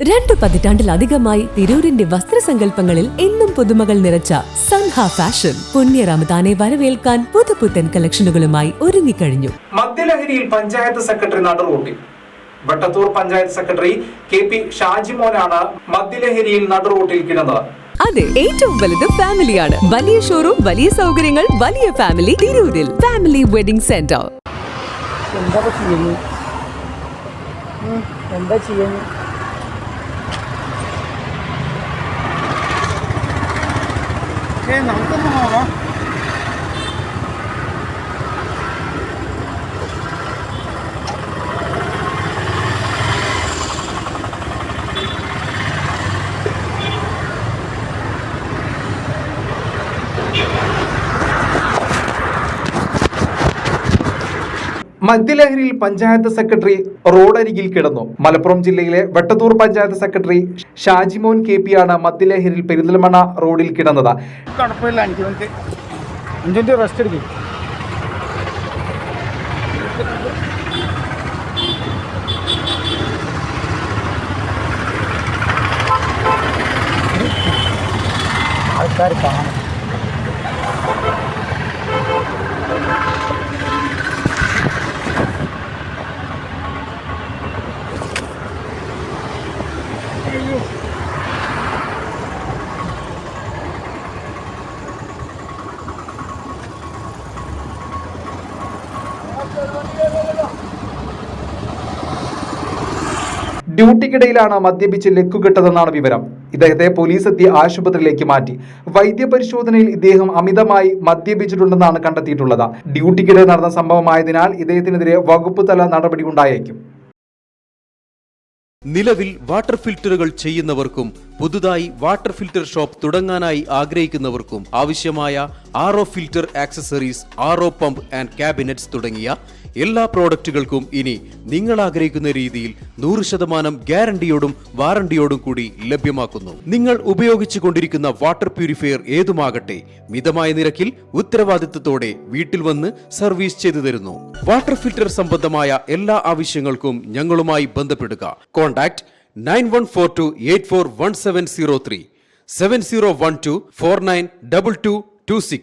2 പതിറ്റാണ്ടിലധികമായി തിരൂരിന്റെ വസ്ത്രസങ്കല്പങ്ങളിൽ എന്നും പുതുമകൾ നിറച്ച സൻഹ ഫാഷൻ പുണ്യ റമദാനെ വരവേൽക്കാൻ പുതുപുത്തൻ കളക്ഷനുകളുമായി ഒരുങ്ങിക്കഴിഞ്ഞു. മദ്യലഹരിയിൽ പഞ്ചായത്ത് സെക്രട്ടറി നടുറോട്ടിൽ. വെട്ടത്തൂർ പഞ്ചായത്ത് സെക്രട്ടറി KP ഷാജിമോനാണ് മദ്യലഹരിയിൽ നടുറോട്ടിൽ കിടന്നത്. അതെ, ഏറ്റവും വലുത് ഫാമിലിയാണ്. വലിയ ഷോറൂം, വലിയ സൗകര്യങ്ങൾ, വലിയ ഫാമിലി. തിരൂരിൽ ഫാമിലി വെഡിംഗ് സെന്റർ. എന്താ ചെയ്യുന്നു? നമുക്കൊന്നും നോക്കാം. മദ്യലഹരിയിൽ പഞ്ചായത്ത് സെക്രട്ടറി റോഡരികിൽ കിടന്നു. മലപ്പുറം ജില്ലയിലെ വെട്ടത്തൂർ പഞ്ചായത്ത് സെക്രട്ടറി ഷാജിമോൻ KP ആണ് മദ്യലഹരിയിൽ പെരിന്തൽമണ്ണ റോഡിൽ കിടന്നത്. കുഴപ്പമില്ല, 5 മിനിറ്റ് റെസ്റ്റ് എടുക്കും. ആൾക്കാർ കാണും. ഡ്യൂട്ടിക്കിടയിലാണ് മദ്യപിച്ച് ലക്കുകെട്ടതെന്നാണ് വിവരം. ഇദ്ദേഹത്തെ പോലീസ് എത്തി ആശുപത്രിയിലേക്ക് മാറ്റി. വൈദ്യപരിശോധനയിൽ ഇദ്ദേഹം അമിതമായി മദ്യപിച്ചിട്ടുണ്ടെന്നാണ് കണ്ടെത്തിയിട്ടുള്ളത്. ഡ്യൂട്ടിക്കിടെ നടന്ന സംഭവമായതിനാൽ ഇദ്ദേഹത്തിനെതിരെ വകുപ്പ് തല നടപടി ഉണ്ടായേക്കും. നിലവിൽ വാട്ടർ ഫിൽറ്ററുകൾ ചെയ്യുന്നവർക്കും പുതുതായി വാട്ടർ ഫിൽറ്റർ ഷോപ്പ് തുടങ്ങാനായി ആഗ്രഹിക്കുന്നവർക്കും ആവശ്യമായ RO filter accessories, RO pump and cabinets തുടങ്ങിയ എല്ലാ പ്രോഡക്റ്റുകൾക്കും ഇനി നിങ്ങൾ ആഗ്രഹിക്കുന്ന രീതിയിൽ 100% ഗ്യാരണ്ടിയോടും വാറണ്ടിയോടും കൂടി ലഭ്യമാക്കുന്നു. നിങ്ങൾ ഉപയോഗിച്ചു കൊണ്ടിരിക്കുന്ന വാട്ടർ പ്യൂരിഫയർ ഏതുമാകട്ടെ, മിതമായ നിരക്കിൽ ഉത്തരവാദിത്തത്തോടെ വീട്ടിൽ വന്ന് സർവീസ് ചെയ്തു തരുന്നു. വാട്ടർ ഫിൽറ്റർ സംബന്ധമായ എല്ലാ ആവശ്യങ്ങൾക്കും ഞങ്ങളുമായി ബന്ധപ്പെടുക. കോൺടാക്ട് 9142841703 7012492226.